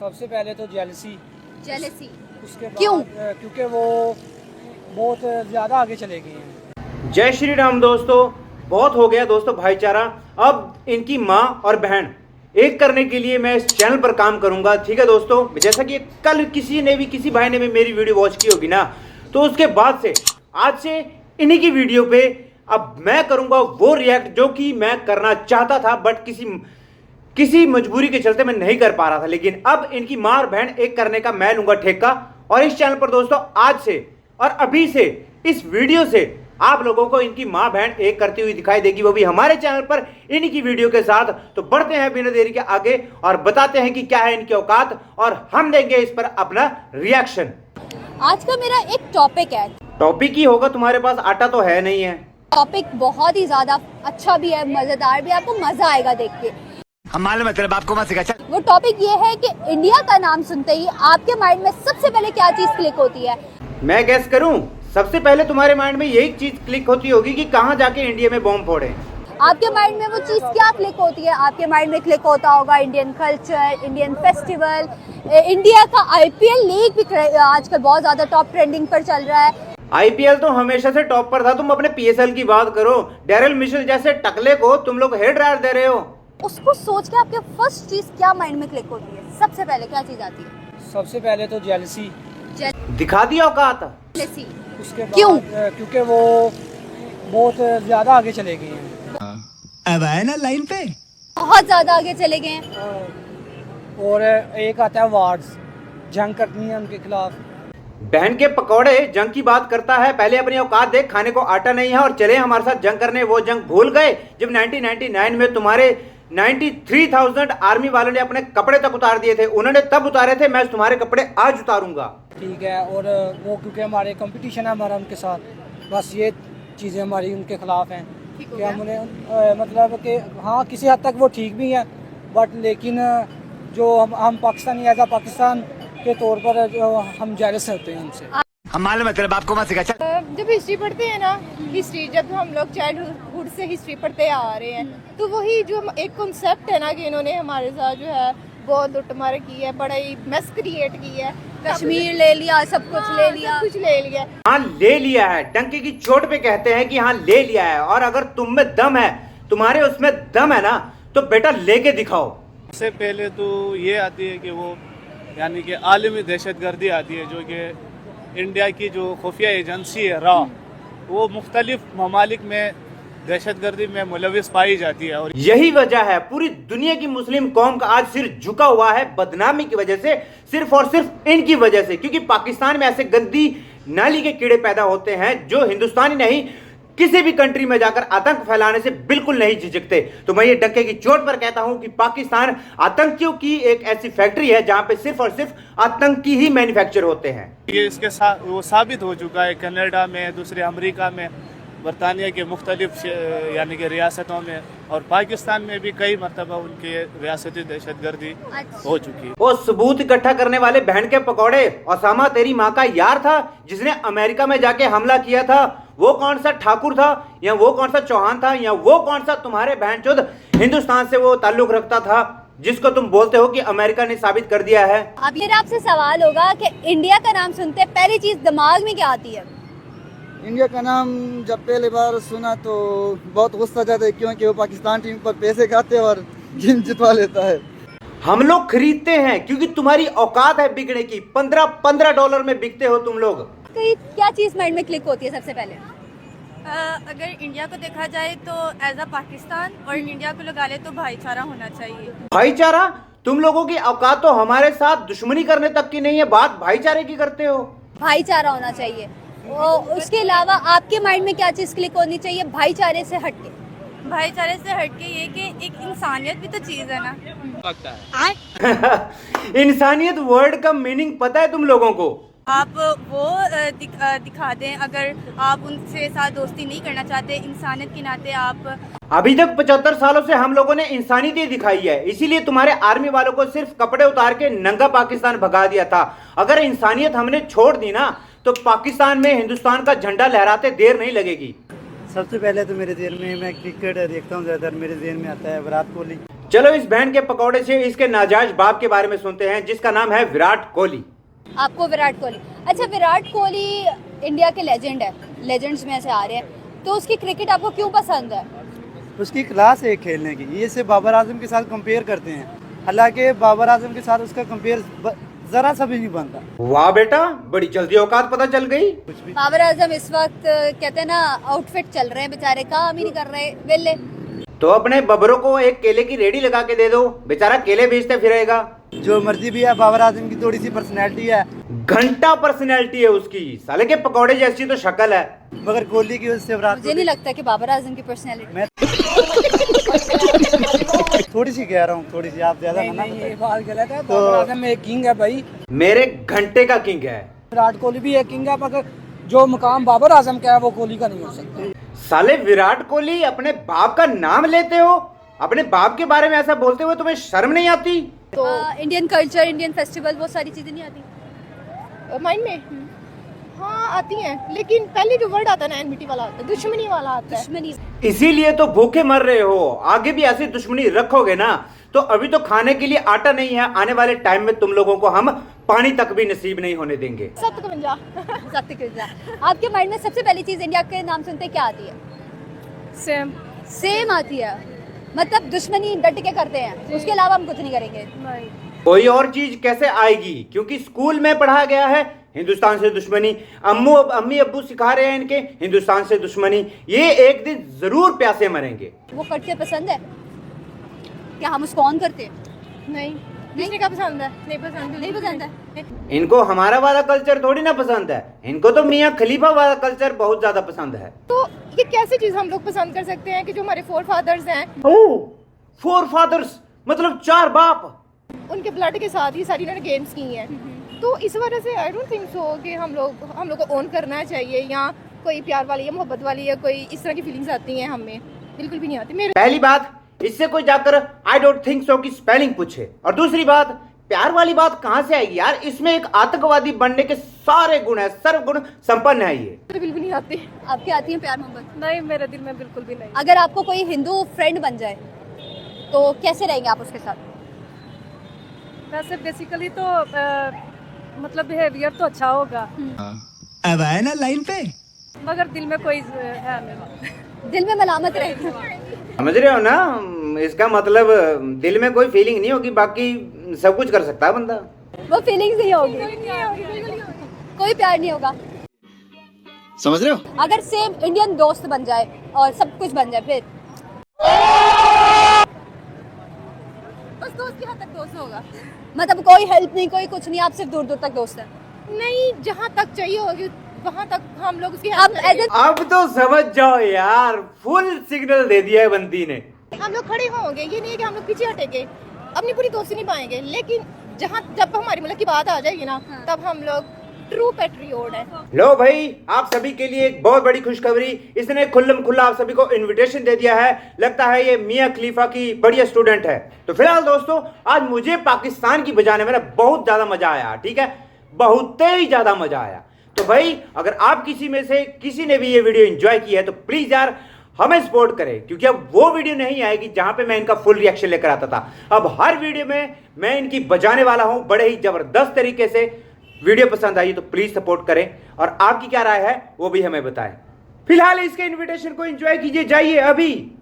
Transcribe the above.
सबसे पहले तो जेलसी। जेलसी उसके बाद क्यों? क्योंकि वो बहुत ज़्यादा आगे चले गए हैं। जय श्री राम दोस्तों। बहुत हो गया दोस्तों भाईचारा। अब इनकी माँ और बहन एक करने के लिए मैं इस चैनल पर काम करूंगा। ठीक है दोस्तों, जैसा कि कल किसी भाई ने भी मेरी वीडियो वॉच की होगी ना, तो उसके बाद से आज से इन्हीं की वीडियो पे अब मैं करूंगा वो रिएक्ट जो कि मैं करना चाहता था, बट किसी मजबूरी के चलते मैं नहीं कर पा रहा था। लेकिन अब इनकी माँ और बहन एक करने का मैं लूंगा ठेका। और इस चैनल पर दोस्तों आज से और अभी से इस वीडियो से आप लोगों को इनकी माँ बहन एक करती हुई दिखाई देगी, वो भी हमारे चैनल पर इन्हीं की वीडियो के साथ। तो बढ़ते हैं बिना देरी के आगे और बताते हैं कि क्या है इनकी औकात, और हम देंगे इस पर अपना रिएक्शन। आज का मेरा एक टॉपिक है। टॉपिक ही होगा, तुम्हारे पास आटा तो है नहीं है। टॉपिक बहुत ही ज्यादा अच्छा भी है, मजेदार भी है, आपको मजा आएगा देख के। हम मालूम है तेरे बाप को मत सिखा। वो टॉपिक ये है कि इंडिया का नाम सुनते ही आपके माइंड में सबसे पहले क्या चीज क्लिक होती है? मैं गैस करूं, सबसे पहले तुम्हारे माइंड में यही चीज क्लिक होती होगी कि कहां जाके इंडिया में बॉम्ब फोड़े। आपके माइंड में वो चीज क्या क्लिक होती है? आपके माइंड में क्लिक होता होगा Indian culture, Indian festival, India का आईपीएल लीग भी आजकल बहुत ज्यादा टॉप ट्रेंडिंग पर चल रहा है। आईपीएल तो हमेशा से टॉप पर था। तुम अपने पीएसएल की बात करो, डेरिल मिशेल जैसे टकले को तुम लोग हेड ड्रायर दे रहे हो। उसको सोच के आपके फर्स्ट चीज क्या माइंड में क्लिक होती है? सबसे पहले क्या चीज आती है? सबसे पहले तो जेलसी। दिखा दिया औकात। जेलसी उसके बाद क्यों? क्योंकि वो बहुत ज़्यादा आगे चले गए हैं। अब आए ना लाइन पे। बहुत ज्यादा आगे चले गए हैं। और एक आता है वार्स, जंग करनी है उनके खिलाफ। बहन के पकौड़े जंग की बात करता है। पहले अपनी औकात देख, खाने को आटा नहीं है और चले हमारे साथ जंग करने। वो जंग भूल गए जब 1999 में तुम्हारे 93,000 आर्मी वालों ने अपने कपड़े तक उतार दिए थे। उन्होंने तब उतारे थे, मैं तुम्हारे कपड़े आज उतारूंगा। ठीक है। और वो क्योंकि हमारे कंपटीशन है हमारा उनके साथ, बस ये चीज़ें हमारी उनके खिलाफ हैं कि हम उन्हें मतलब कि हाँ किसी हद तक वो ठीक भी हैं, बट लेकिन जो हम पाकिस्तानी एज आ पाकिस्तान के तौर पर जो हम जेलस होते हैं उनसे। हम मालूम है तेरे बाप को मत सिखा। जब हिस्ट्री पढ़ते हैं ना, हिस्ट्री जब हम लोग चाइल्डहुड से हिस्ट्री पढ़ते आ रहे हैं, तो वही जो एक कॉन्सेप्ट है ना कि इन्होंने हमारे साथ जो है बहुत लुटमार की है, बड़ा ही मेस क्रिएट की है। कश्मीर ले लिया, सब कुछ ले लिया, सब कुछ ले लिया। हाँ ले लिया है, डंके की चोट पे कहते हैं कि हाँ ले लिया है। और अगर तुम में दम है, तुम्हारे उसमें दम है ना, तो बेटा लेके दिखाओ। सबसे पहले तो ये आती है कि वो यानी कि आलमी दहशतगर्दी आती है, जो कि इंडिया की जो खुफिया एजेंसी है रॉ, वो मुख्तलिफ ममालिक में दहशतगर्दी में मुलविस पाई जाती है। और यही वजह है पूरी दुनिया की मुस्लिम कौम का आज सिर झुका हुआ है बदनामी की वजह से, सिर्फ और सिर्फ इनकी वजह से। क्योंकि पाकिस्तान में ऐसे गंदी नाली के कीड़े पैदा होते हैं जो हिंदुस्तानी नहीं किसी भी कंट्री में जाकर आतंक फैलाने से बिल्कुल नहीं झिझकते। तो मैं ये डंके की चोट पर कहता हूं कि पाकिस्तान आतंकियों की एक ऐसी फैक्ट्री है जहां पे सिर्फ और सिर्फ आतंकी ही मैन्युफैक्चर होते हैं। ये इसके साथ वो साबित हो चुका है कनाडा में, दूसरे अमेरिका में, बरतानिया के मुख्तलिफ यानी कि रियासतों में, और पाकिस्तान में भी कई मरतबा उनके रियासती दहशतगर्दी हो चुकी है। वो सबूत इकट्ठा करने वाले बहन के पकौड़े, ओसामा तेरी माँ का यार था जिसने अमेरिका में जाके हमला किया था। वो कौन सा ठाकुर था, या वो कौन सा चौहान था, या वो कौन सा तुम्हारे बहनचोद हिंदुस्तान से वो ताल्लुक रखता था जिसको तुम बोलते हो कि अमेरिका ने साबित कर दिया है। अब मेरा आपसे सवाल होगा कि इंडिया का नाम सुनते पहली चीज दिमाग में क्या आती है? इंडिया का नाम जब पहली बार सुना तो बहुत गुस्सा जाता है, क्योंकि वो पाकिस्तान टीम पर पैसे खाते और गेम जितवा लेता है। हम लोग खरीदते हैं क्योंकि तुम्हारी औकात है बिकने की। 15 डॉलर में बिकते हो तुम लोग। क्या चीज माइंड में क्लिक होती है सबसे पहले? अगर इंडिया को देखा जाए तो एज अ पाकिस्तान, और इंडिया को लगा ले तो भाईचारा होना चाहिए। भाईचारा? तुम लोगों की औकात तो हमारे साथ दुश्मनी करने तक की नहीं है, बात भाईचारे की करते हो। भाईचारा होना चाहिए। उसके अलावा आपके माइंड में क्या चीज क्लिक होनी चाहिए भाईचारे से हटके? भाईचारे से हटके ये कि एक इंसानियत भी तो चीज है ना। लगता है इंसानियत वर्ड का मीनिंग पता है तुम लोगों को? आप वो दिखा दें, अगर आप उनसे साथ दोस्ती नहीं करना चाहते, इंसानियत के नाते आप। अभी तक 75 सालों से हम लोगों ने इंसानियत ही दिखाई है, इसीलिए तुम्हारे आर्मी वालों को सिर्फ कपड़े उतार के नंगा पाकिस्तान भगा दिया था। अगर इंसानियत हमने छोड़ दी ना, तो पाकिस्तान में हिंदुस्तान का झंडा लहराते देर नहीं लगेगी। सबसे पहले तो मेरे जेल में मैं क्रिकेट देखता हूँ, ज़्यादातर मेरे जेल में आता है विराट कोहली। चलो इस बहन के पकौड़े से इसके नाजायज बाप के बारे में सुनते हैं, जिसका नाम है विराट कोहली। आपको विराट कोहली, अच्छा विराट कोहली इंडिया के लेजेंड है, लेजेंड्स में से आ रहे हैं, तो उसकी क्रिकेट आपको क्यों पसंद है? उसकी क्लास है खेलने की, ये सिर्फ बाबर आजम के साथ कंपेयर करते हैं, हालांकि बाबर आजम के साथ उसका कंपेयर जरा सा भी नहीं बनता। वाह बेटा, बड़ी जल्दी औकात पता चल गई। बाबर आजम इस वक्त कहते हैं ना आउटफिट चल रहे हैं, बेचारे काम ही नहीं कर रहे, वेले। तो अपने बबरों को एक केले की रेडी लगा के दे दो, बेचारा केले बेचते फिरेगा। जो मर्जी भी है, बाबर आजम की थोड़ी सी पर्सनैलिटी है, घंटा पर्सनैलिटी है उसकी, साले के पकौड़े जैसी तो शक्ल है। मगर कोहली की वजह से विराट मुझे नहीं लगता कि बाबर आजम की पर्सनैलिटी। मैं थोड़ी सी कह रहा हूँ, थोड़ी सी, आप ज्यादा ना नहीं, ये बात गलत है। तो- बाबर आजम एक किंग है भाई, मेरे घंटे का किंग है। विराट कोहली भी एक किंग है, मगर जो मुकाम बाबर आजम का है वो कोहली का नहीं हो सकता। साले विराट कोहली अपने बाप का नाम लेते हो, अपने बाप के बारे में ऐसा बोलते हुए तुम्हें शर्म नहीं आती? तो इंडियन कल्चर, इंडियन फेस्टिवल, वो सारी चीजें नहीं आती माइंड में हाँ आती हैं, लेकिन पहले जो वर्ड आता है ना एनमिटी वाला आता है, दुश्मनी वाला आता है। दुश्मनी। इसीलिए तो भूखे मर रहे हो। आगे भी ऐसी दुश्मनी रखोगे ना तो अभी तो खाने के लिए आटा नहीं है, आने वाले टाइम में तुम लोगों को हम पानी तक भी नसीब नहीं होने देंगे। 751। आपके माइंड में सबसे पहली चीज इंडिया के नाम सुनते क्या आती है? सेम सेम आती है, मतलब दुश्मनी डट के करते हैं, उसके अलावा हम कुछ नहीं करेंगे। कोई और चीज कैसे आएगी, क्योंकि स्कूल में पढ़ा गया है हिंदुस्तान से दुश्मनी। अम्मी अब्बू सिखा रहे हैं इनके हिंदुस्तान से दुश्मनी। ये एक दिन जरूर प्यासे मरेंगे। वो कल्चर पसंद है क्या? हम उसको ऑन करते हैं? नहीं, किसने का पसंद है? नहीं पसंद, नहीं पसंद है। इनको हमारा वाला कल्चर थोड़ी ना पसंद है, इनको तो मियाँ खलीफा वाला कल्चर बहुत ज्यादा पसंद है। तो ये कैसी चीज हम लोग पसंद कर सकते हैं कि जो हमारे फोर फादर्स हैं ओह, फोर फादर्स मतलब 4 बाप। उनके ब्लड के साथ ही सारी इन्होंने गेम्स की हैं, तो इस वजह से आई डोंट थिंक सो कि हम लोग को ओन करना चाहिए, या कोई प्यार वाली या मोहब्बत वाली या कोई इस तरह की फीलिंग्स आती हैं, हमें बिल्कुल भी नहीं आती। मेरे पहली बात, इससे कोई जाकर आई डोंट थिंक सो की स्पेलिंग पूछे, और दूसरी बात, प्यार वाली बात कहाँ से आएगी यार? इसमें एक आतंकवादी बनने के सारे गुण है, सर्वगुण संपन्न है ये। तो बिल्कुल नहीं आती। आपके आती है प्यार मोहब्बत? नहीं, मेरे दिल में बिल्कुल भी नहीं। अगर आपको कोई हिंदू फ्रेंड बन जाए तो कैसे रहेंगे आप उसके साथ? वैसे बेसिकली तो मतलब बिहेवियर तो अच्छा होगा, अब आए ना लाइन पे। मगर दिल में कोई है नहीं। दिल में मलामत रहेगी। समझ रहे हो ना? इसका मतलब दिल में कोई फीलिंग नहीं होगी, बाकी सब कुछ कर सकता है बंदा। वो फीलिंग्स नहीं होगी, कोई प्यार नहीं होगा। समझ रहे हो? अगर सेम इंडियन दोस्त बन जाए और सब कुछ बन जाए, फिर बस दोस्त की हद तक दोस्त होगा, मतलब कोई हेल्प नहीं, कोई कुछ नहीं, आप सिर्फ दूर दूर तक दोस्त हैं। नहीं, जहाँ तक चाहिए होगी वहाँ तक हम लोग उसकी अब अब तो समझ जाओ यार, फुल सिग्नल दे दिया है बंदी ने। हम लोग खड़े होंगे, ये नहीं है कि हम लोग पीछे हटेंगे, अपनी पूरी दोस्ती नहीं पाएंगे, लेकिन जब हमारी मुल्क की बात आ जाएगी ना, तब हम लोग ट्रू पैट्रियोट है। लो भाई, आप सभी के लिए एक बहुत बड़ी खुशखबरी, इसने खुल्लम खुल्ला आप सभी को इनविटेशन दे दिया है। लगता है ये मियाँ खलीफा की बढ़िया स्टूडेंट है। तो फिलहाल दोस्तों, आज मुझे पाकिस्तान की बजाने में बहुत ज्यादा मजा आया, ठीक है, बहुत ही ज्यादा मजा आया। तो भाई, अगर आप किसी में से किसी ने भी ये वीडियो एंजॉय की है तो प्लीज यार हमें सपोर्ट करें, क्योंकि अब वो वीडियो नहीं आएगी जहां पे मैं इनका फुल रिएक्शन लेकर आता था। अब हर वीडियो में मैं इनकी बजाने वाला हूं बड़े ही जबरदस्त तरीके से। वीडियो पसंद आई तो प्लीज सपोर्ट करें, और आपकी क्या राय है वो भी हमें बताएं। फिलहाल इसके इन्विटेशन को एंजॉय कीजिए, जाइए अभी।